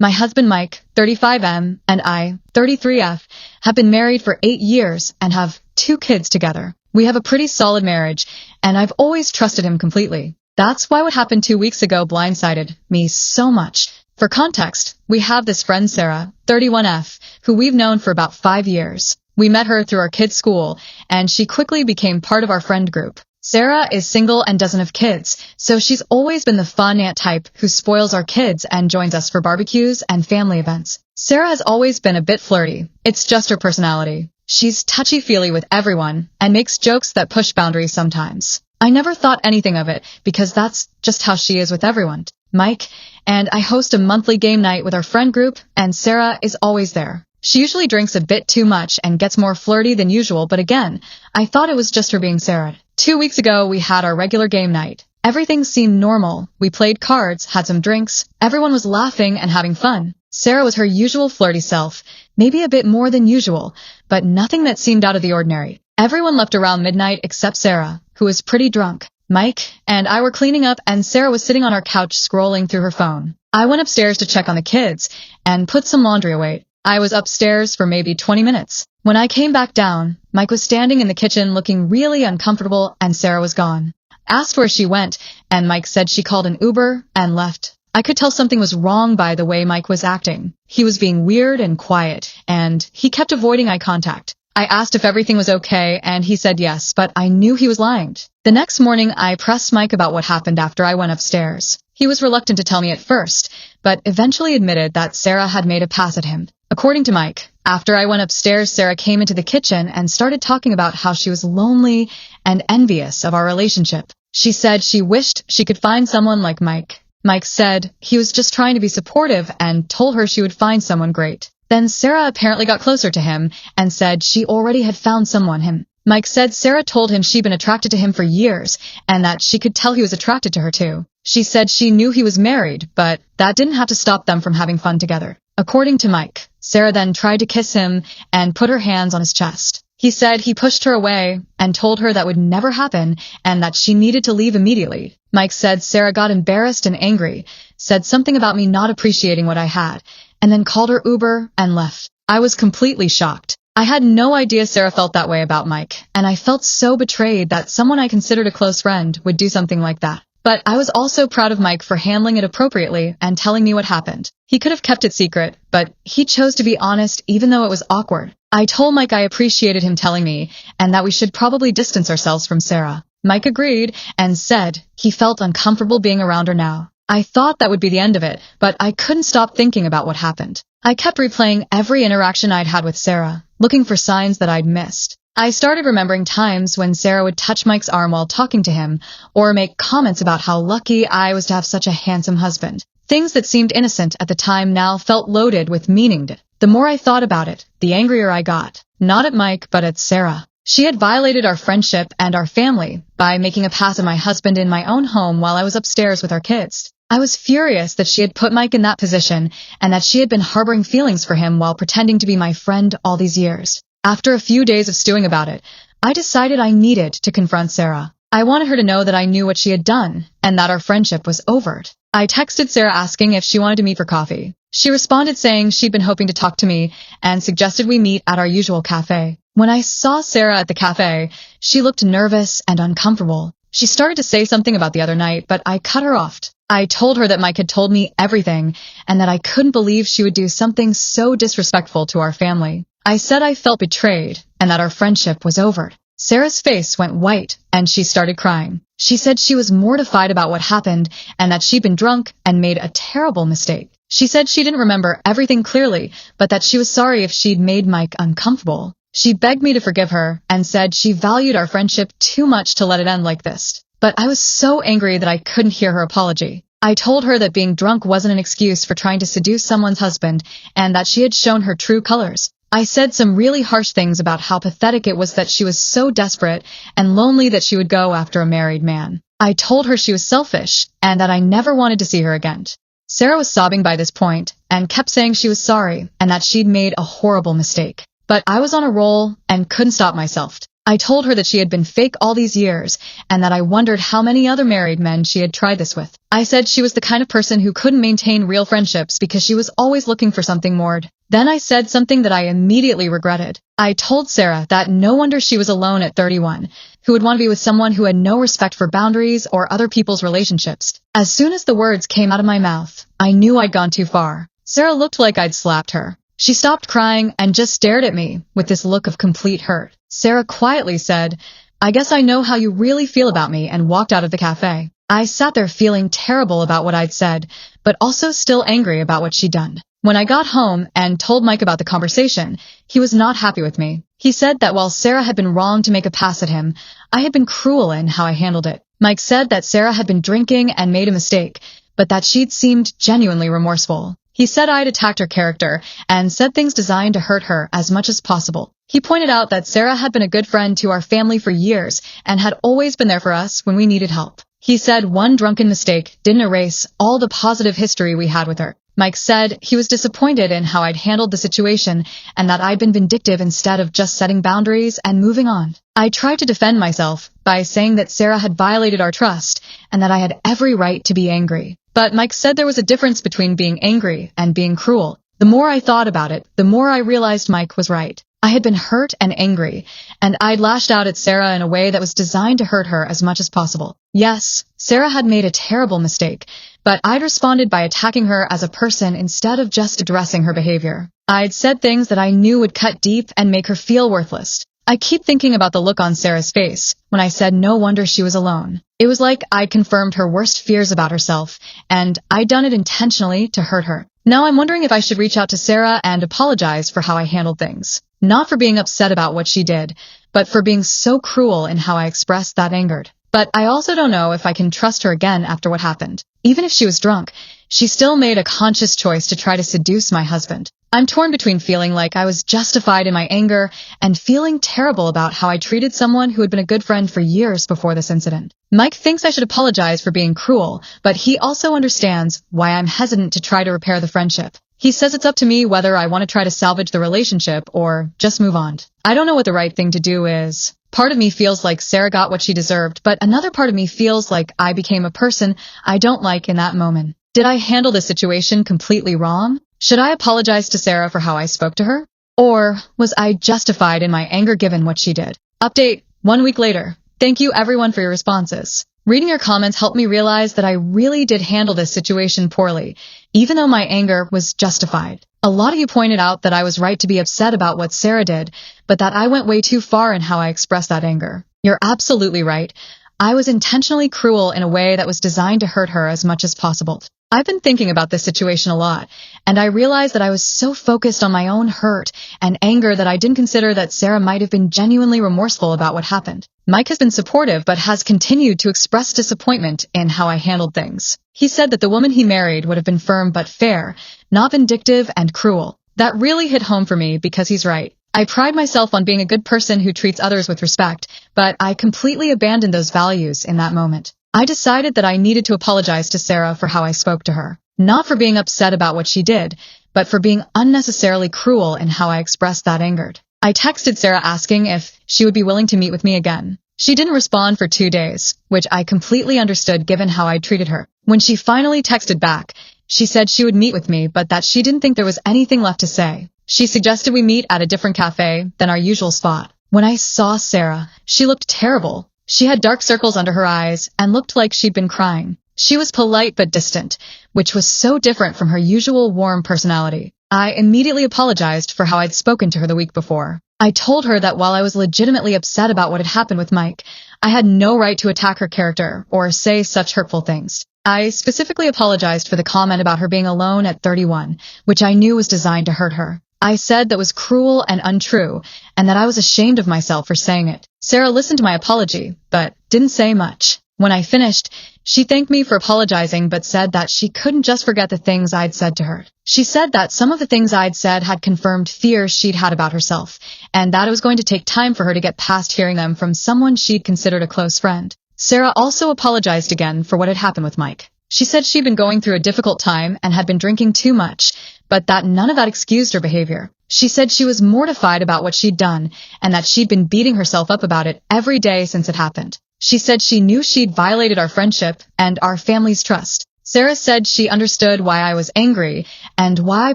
My husband Mike, 35M, and I, 33F, have been married for 8 years and have 2 kids together. We have a pretty solid marriage, and I've always trusted him completely. That's why what happened 2 weeks ago blindsided me so much. For context, we have this friend Sarah, 31F, who we've known for about 5 years. We met her through our kids' school, and she quickly became part of our friend group. Sarah is single and doesn't have kids, so she's always been the fun aunt type who spoils our kids and joins us for barbecues and family events. Sarah has always been a bit flirty. It's just her personality. She's touchy-feely with everyone and makes jokes that push boundaries sometimes. I never thought anything of it because that's just how she is with everyone. Mike and I host a monthly game night with our friend group, and Sarah is always there. She usually drinks a bit too much and gets more flirty than usual, but again, I thought it was just her being Sarah. 2 weeks ago, we had our regular game night. Everything seemed normal. We played cards, had some drinks. Everyone was laughing and having fun. Sarah was her usual flirty self, maybe a bit more than usual, but nothing that seemed out of the ordinary. Everyone left around midnight except Sarah, who was pretty drunk. Mike and I were cleaning up, and Sarah was sitting on our couch scrolling through her phone. I went upstairs to check on the kids and put some laundry away. I was upstairs for maybe 20 minutes. When I came back down, Mike was standing in the kitchen looking really uncomfortable, and Sarah was gone. I asked where she went, and Mike said she called an Uber and left. I could tell something was wrong by the way Mike was acting. He was being weird and quiet, and he kept avoiding eye contact. I asked if everything was okay, and he said yes, but I knew he was lying. The next morning, I pressed Mike about what happened after I went upstairs. He was reluctant to tell me at first, but eventually admitted that Sarah had made a pass at him. According to Mike, after I went upstairs, Sarah came into the kitchen and started talking about how she was lonely and envious of our relationship. She said she wished she could find someone like Mike. Mike said he was just trying to be supportive and told her she would find someone great. Then Sarah apparently got closer to him and said she already had found someone. Mike said Sarah told him she'd been attracted to him for years and that she could tell he was attracted to her too. She said she knew he was married, but that didn't have to stop them from having fun together. According to Mike, Sarah then tried to kiss him and put her hands on his chest. He said he pushed her away and told her that would never happen and that she needed to leave immediately. Mike said Sarah got embarrassed and angry, said something about me not appreciating what I had, and then called her Uber and left. I was completely shocked. I had no idea Sarah felt that way about Mike, and I felt so betrayed that someone I considered a close friend would do something like that. But I was also proud of Mike for handling it appropriately and telling me what happened. He could have kept it secret, but he chose to be honest even though it was awkward. I told Mike I appreciated him telling me and that we should probably distance ourselves from Sarah. Mike agreed and said he felt uncomfortable being around her now. I thought that would be the end of it, but I couldn't stop thinking about what happened. I kept replaying every interaction I'd had with Sarah, looking for signs that I'd missed. I started remembering times when Sarah would touch Mike's arm while talking to him, or make comments about how lucky I was to have such a handsome husband. Things that seemed innocent at the time now felt loaded with meaning. The more I thought about it, the angrier I got. Not at Mike, but at Sarah. She had violated our friendship and our family by making a pass at my husband in my own home while I was upstairs with our kids. I was furious that she had put Mike in that position and that she had been harboring feelings for him while pretending to be my friend all these years. After a few days of stewing about it, I decided I needed to confront Sarah. I wanted her to know that I knew what she had done and that our friendship was over. I texted Sarah asking if she wanted to meet for coffee. She responded saying she'd been hoping to talk to me and suggested we meet at our usual cafe. When I saw Sarah at the cafe, she looked nervous and uncomfortable. She started to say something about the other night, but I cut her off. I told her that Mike had told me everything and that I couldn't believe she would do something so disrespectful to our family. I said I felt betrayed and that our friendship was over. Sarah's face went white and she started crying. She said she was mortified about what happened and that she'd been drunk and made a terrible mistake. She said she didn't remember everything clearly, but that she was sorry if she'd made Mike uncomfortable. She begged me to forgive her and said she valued our friendship too much to let it end like this. But I was so angry that I couldn't hear her apology. I told her that being drunk wasn't an excuse for trying to seduce someone's husband and that she had shown her true colors. I said some really harsh things about how pathetic it was that she was so desperate and lonely that she would go after a married man. I told her she was selfish and that I never wanted to see her again. Sarah was sobbing by this point and kept saying she was sorry and that she'd made a horrible mistake. But I was on a roll and couldn't stop myself. I told her that she had been fake all these years, and that I wondered how many other married men she had tried this with. I said she was the kind of person who couldn't maintain real friendships because she was always looking for something more. Then I said something that I immediately regretted. I told Sarah that no wonder she was alone at 31, who would want to be with someone who had no respect for boundaries or other people's relationships. As soon as the words came out of my mouth, I knew I'd gone too far. Sarah looked like I'd slapped her. She stopped crying and just stared at me with this look of complete hurt. Sarah quietly said, "I guess I know how you really feel about me," and walked out of the cafe. I sat there feeling terrible about what I'd said, but also still angry about what she'd done. When I got home and told Mike about the conversation, he was not happy with me. He said that while Sarah had been wrong to make a pass at him, I had been cruel in how I handled it. Mike said that Sarah had been drinking and made a mistake, but that she'd seemed genuinely remorseful. He said I'd attacked her character and said things designed to hurt her as much as possible. He pointed out that Sarah had been a good friend to our family for years and had always been there for us when we needed help. He said one drunken mistake didn't erase all the positive history we had with her. Mike said he was disappointed in how I'd handled the situation and that I'd been vindictive instead of just setting boundaries and moving on. I tried to defend myself by saying that Sarah had violated our trust and that I had every right to be angry. But Mike said there was a difference between being angry and being cruel. The more I thought about it, the more I realized Mike was right. I had been hurt and angry, and I'd lashed out at Sarah in a way that was designed to hurt her as much as possible. Yes, Sarah had made a terrible mistake, but I'd responded by attacking her as a person instead of just addressing her behavior. I'd said things that I knew would cut deep and make her feel worthless. I keep thinking about the look on Sarah's face when I said no wonder she was alone. It was like I confirmed her worst fears about herself, and I'd done it intentionally to hurt her. Now I'm wondering if I should reach out to Sarah and apologize for how I handled things. Not for being upset about what she did, but for being so cruel in how I expressed that anger. But I also don't know if I can trust her again after what happened. Even if she was drunk, she still made a conscious choice to try to seduce my husband. I'm torn between feeling like I was justified in my anger and feeling terrible about how I treated someone who had been a good friend for years before this incident. Mike thinks I should apologize for being cruel, but he also understands why I'm hesitant to try to repair the friendship. He says it's up to me whether I want to try to salvage the relationship or just move on. I don't know what the right thing to do is. Part of me feels like Sarah got what she deserved, but another part of me feels like I became a person I don't like in that moment. Did I handle the situation completely wrong? Should I apologize to Sarah for how I spoke to her? Or was I justified in my anger given what she did? Update, 1 week later. Thank you everyone for your responses. Reading your comments helped me realize that I really did handle this situation poorly, even though my anger was justified. A lot of you pointed out that I was right to be upset about what Sarah did, but that I went way too far in how I expressed that anger. You're absolutely right. I was intentionally cruel in a way that was designed to hurt her as much as possible. I've been thinking about this situation a lot, and I realized that I was so focused on my own hurt and anger that I didn't consider that Sarah might have been genuinely remorseful about what happened. Mike has been supportive but has continued to express disappointment in how I handled things. He said that the woman he married would have been firm but fair, not vindictive and cruel. That really hit home for me because he's right. I pride myself on being a good person who treats others with respect, but I completely abandoned those values in that moment. I decided that I needed to apologize to Sarah for how I spoke to her. Not for being upset about what she did, but for being unnecessarily cruel in how I expressed that anger. I texted Sarah asking if she would be willing to meet with me again. She didn't respond for 2 days, which I completely understood given how I treated her. When she finally texted back, she said she would meet with me but that she didn't think there was anything left to say. She suggested we meet at a different cafe than our usual spot. When I saw Sarah, she looked terrible. She had dark circles under her eyes and looked like she'd been crying. She was polite but distant, which was so different from her usual warm personality. I immediately apologized for how I'd spoken to her the week before. I told her that while I was legitimately upset about what had happened with Mike, I had no right to attack her character or say such hurtful things. I specifically apologized for the comment about her being alone at 31, which I knew was designed to hurt her. I said that was cruel and untrue, and that I was ashamed of myself for saying it. Sarah listened to my apology, but didn't say much. When I finished, she thanked me for apologizing but said that she couldn't just forget the things I'd said to her. She said that some of the things I'd said had confirmed fears she'd had about herself, and that it was going to take time for her to get past hearing them from someone she'd considered a close friend. Sarah also apologized again for what had happened with Mike. She said she'd been going through a difficult time and had been drinking too much, but that none of that excused her behavior. She said she was mortified about what she'd done and that she'd been beating herself up about it every day since it happened. She said she knew she'd violated our friendship and our family's trust. Sarah said she understood why I was angry and why I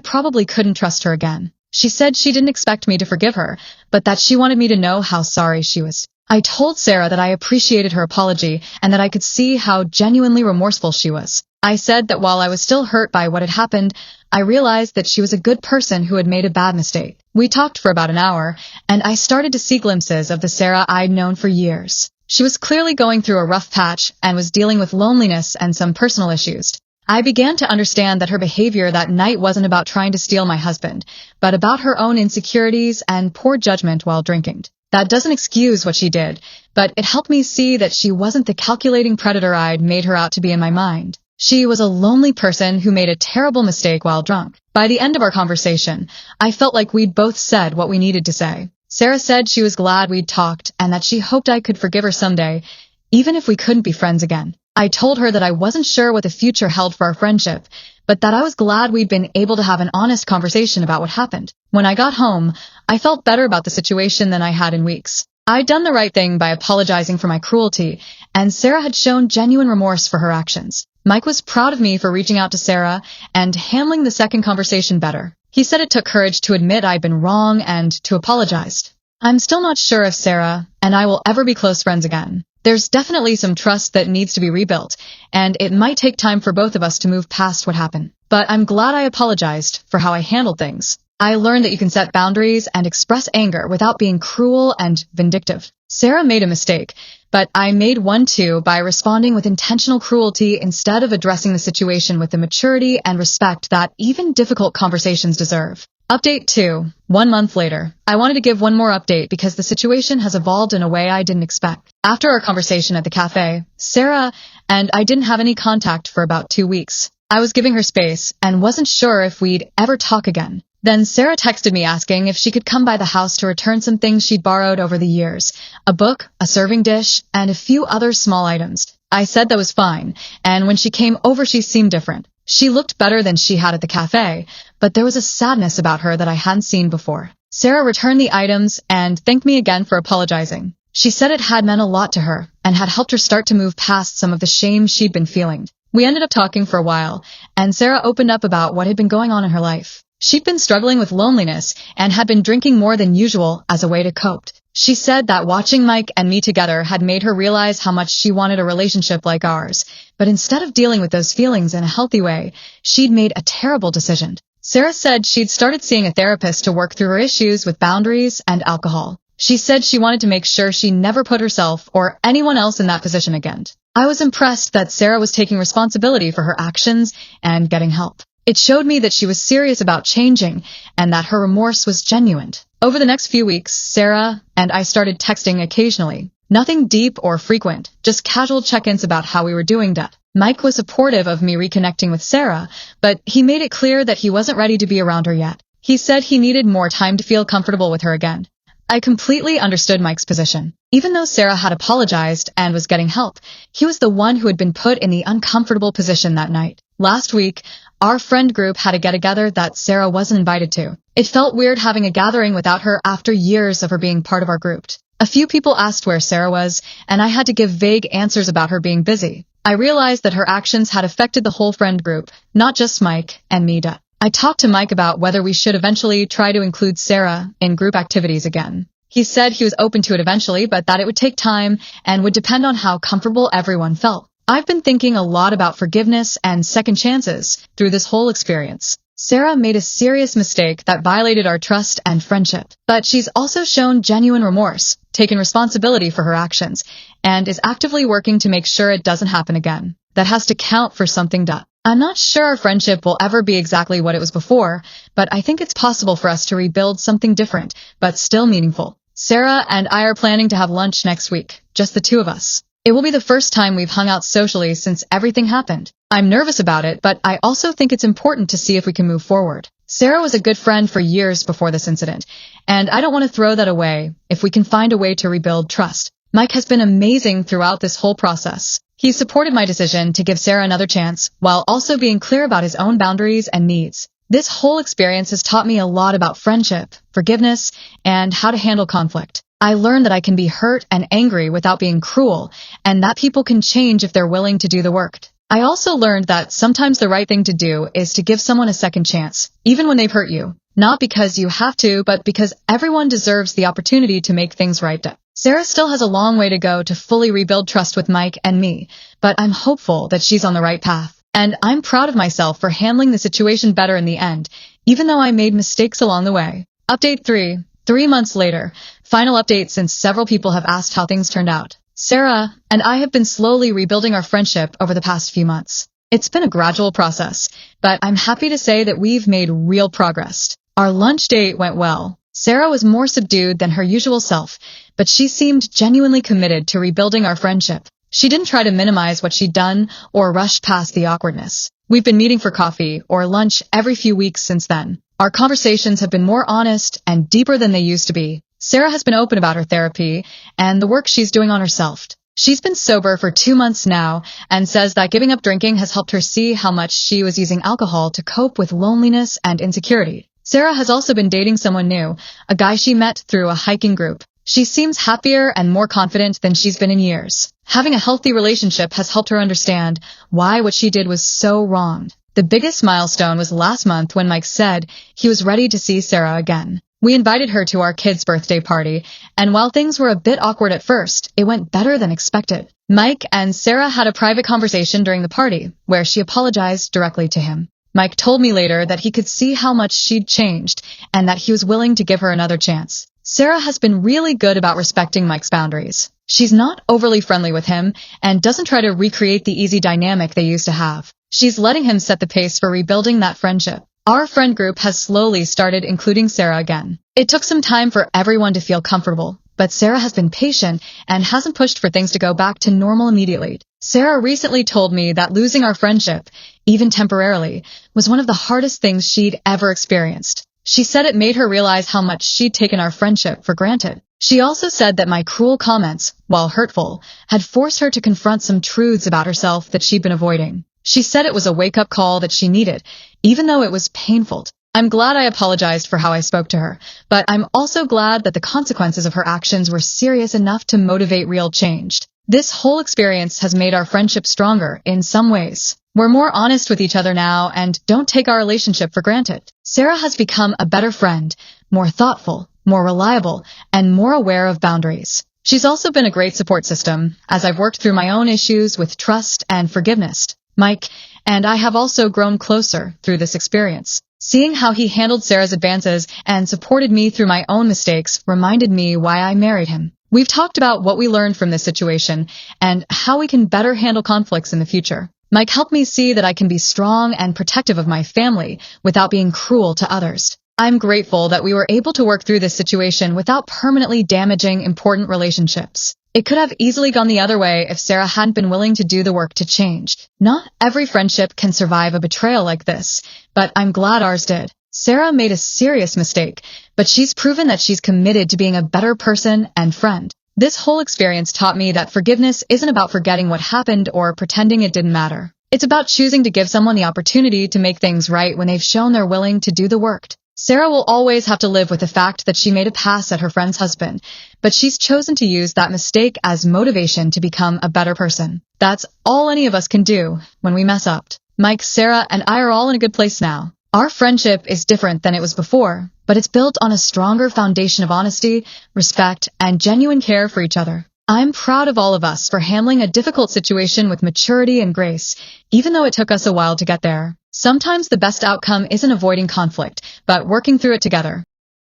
probably couldn't trust her again. She said she didn't expect me to forgive her, but that she wanted me to know how sorry she was. I told Sarah that I appreciated her apology and that I could see how genuinely remorseful she was. I said that while I was still hurt by what had happened, I realized that she was a good person who had made a bad mistake. We talked for about an hour, and I started to see glimpses of the Sarah I'd known for years. She was clearly going through a rough patch and was dealing with loneliness and some personal issues. I began to understand that her behavior that night wasn't about trying to steal my husband, but about her own insecurities and poor judgment while drinking. That doesn't excuse what she did, but it helped me see that she wasn't the calculating predator I'd made her out to be in my mind. She was a lonely person who made a terrible mistake while drunk. By the end of our conversation, I felt like we'd both said what we needed to say. Sarah said she was glad we'd talked and that she hoped I could forgive her someday, even if we couldn't be friends again. I told her that I wasn't sure what the future held for our friendship, but that I was glad we'd been able to have an honest conversation about what happened. When I got home, I felt better about the situation than I had in weeks. I'd done the right thing by apologizing for my cruelty, and Sarah had shown genuine remorse for her actions. Mike was proud of me for reaching out to Sarah and handling the second conversation better. He said it took courage to admit I'd been wrong and to apologize. I'm still not sure if Sarah and I will ever be close friends again. There's definitely some trust that needs to be rebuilt, and it might take time for both of us to move past what happened. But I'm glad I apologized for how I handled things. I learned that you can set boundaries and express anger without being cruel and vindictive. Sarah made a mistake, but I made one too by responding with intentional cruelty instead of addressing the situation with the maturity and respect that even difficult conversations deserve. Update 2. 1 month later. I wanted to give one more update because the situation has evolved in a way I didn't expect. After our conversation at the cafe, Sarah and I didn't have any contact for about 2 weeks. I was giving her space and wasn't sure if we'd ever talk again. Then Sarah texted me asking if she could come by the house to return some things she'd borrowed over the years. A book, a serving dish, and a few other small items. I said that was fine, and when she came over she seemed different. She looked better than she had at the cafe, but there was a sadness about her that I hadn't seen before. Sarah returned the items and thanked me again for apologizing. She said it had meant a lot to her and had helped her start to move past some of the shame she'd been feeling. We ended up talking for a while, and Sarah opened up about what had been going on in her life. She'd been struggling with loneliness and had been drinking more than usual as a way to cope. She said that watching Mike and me together had made her realize how much she wanted a relationship like ours, but instead of dealing with those feelings in a healthy way, she'd made a terrible decision. Sarah said she'd started seeing a therapist to work through her issues with boundaries and alcohol. She said she wanted to make sure she never put herself or anyone else in that position again. I was impressed that Sarah was taking responsibility for her actions and getting help. It showed me that she was serious about changing and that her remorse was genuine. Over the next few weeks, Sarah and I started texting occasionally. Nothing deep or frequent, just casual check-ins about how we were doing. Mike was supportive of me reconnecting with Sarah, but he made it clear that he wasn't ready to be around her yet. He said he needed more time to feel comfortable with her again. I completely understood Mike's position. Even though Sarah had apologized and was getting help, he was the one who had been put in the uncomfortable position that night. Last week, our friend group had a get-together that Sarah wasn't invited to. It felt weird having a gathering without her after years of her being part of our group. A few people asked where Sarah was, and I had to give vague answers about her being busy. I realized that her actions had affected the whole friend group, not just Mike and me. I talked to Mike about whether we should eventually try to include Sarah in group activities again. He said he was open to it eventually, but that it would take time and would depend on how comfortable everyone felt. I've been thinking a lot about forgiveness and second chances through this whole experience. Sarah made a serious mistake that violated our trust and friendship, but she's also shown genuine remorse, taken responsibility for her actions, and is actively working to make sure it doesn't happen again. That has to count for something. I'm not sure our friendship will ever be exactly what it was before, but I think it's possible for us to rebuild something different, but still meaningful. Sarah and I are planning to have lunch next week, just the two of us. It will be the first time we've hung out socially since everything happened. I'm nervous about it, but I also think it's important to see if we can move forward. Sarah was a good friend for years before this incident, and I don't want to throw that away if we can find a way to rebuild trust. Mike has been amazing throughout this whole process. He supported my decision to give Sarah another chance while also being clear about his own boundaries and needs. This whole experience has taught me a lot about friendship, forgiveness, and how to handle conflict. I learned that I can be hurt and angry without being cruel, and that people can change if they're willing to do the work. I also learned that sometimes the right thing to do is to give someone a second chance, even when they've hurt you. Not because you have to, but because everyone deserves the opportunity to make things right. Sarah still has a long way to go to fully rebuild trust with Mike and me, but I'm hopeful that she's on the right path. And I'm proud of myself for handling the situation better in the end, even though I made mistakes along the way. Update 3. 3 months later. Final update since several people have asked how things turned out. Sarah and I have been slowly rebuilding our friendship over the past few months. It's been a gradual process, but I'm happy to say that we've made real progress. Our lunch date went well. Sarah was more subdued than her usual self, but she seemed genuinely committed to rebuilding our friendship. She didn't try to minimize what she'd done or rush past the awkwardness. We've been meeting for coffee or lunch every few weeks since then. Our conversations have been more honest and deeper than they used to be. Sarah has been open about her therapy and the work she's doing on herself. She's been sober for 2 months now and says that giving up drinking has helped her see how much she was using alcohol to cope with loneliness and insecurity. Sarah has also been dating someone new, a guy she met through a hiking group. She seems happier and more confident than she's been in years. Having a healthy relationship has helped her understand why what she did was so wrong. The biggest milestone was last month when Mike said he was ready to see Sarah again. We invited her to our kid's birthday party, and while things were a bit awkward at first, it went better than expected. Mike and Sarah had a private conversation during the party, where she apologized directly to him. Mike told me later that he could see how much she'd changed, and that he was willing to give her another chance. Sarah has been really good about respecting Mike's boundaries. She's not overly friendly with him, and doesn't try to recreate the easy dynamic they used to have. She's letting him set the pace for rebuilding that friendship. Our friend group has slowly started including Sarah again. It took some time for everyone to feel comfortable, but Sarah has been patient and hasn't pushed for things to go back to normal immediately. Sarah recently told me that losing our friendship, even temporarily, was one of the hardest things she'd ever experienced. She said it made her realize how much she'd taken our friendship for granted. She also said that my cruel comments, while hurtful, had forced her to confront some truths about herself that she'd been avoiding. She said it was a wake-up call that she needed, even though it was painful. I'm glad I apologized for how I spoke to her, but I'm also glad that the consequences of her actions were serious enough to motivate real change. This whole experience has made our friendship stronger in some ways. We're more honest with each other now and don't take our relationship for granted. Sarah has become a better friend, more thoughtful, more reliable, and more aware of boundaries. She's also been a great support system, as I've worked through my own issues with trust and forgiveness. Mike and I have also grown closer through this experience. Seeing how he handled Sarah's advances and supported me through my own mistakes reminded me why I married him. We've talked about what we learned from this situation and how we can better handle conflicts in the future. Mike helped me see that I can be strong and protective of my family without being cruel to others. I'm grateful that we were able to work through this situation without permanently damaging important relationships. It could have easily gone the other way if Sarah hadn't been willing to do the work to change. Not every friendship can survive a betrayal like this, but I'm glad ours did. Sarah made a serious mistake, but she's proven that she's committed to being a better person and friend. This whole experience taught me that forgiveness isn't about forgetting what happened or pretending it didn't matter. It's about choosing to give someone the opportunity to make things right when they've shown they're willing to do the work. Sarah will always have to live with the fact that she made a pass at her friend's husband, but she's chosen to use that mistake as motivation to become a better person. That's all any of us can do when we mess up. Mike, Sarah, and I are all in a good place now. Our friendship is different than it was before, but it's built on a stronger foundation of honesty, respect, and genuine care for each other. I'm proud of all of us for handling a difficult situation with maturity and grace, even though it took us a while to get there. Sometimes the best outcome isn't avoiding conflict, but working through it together.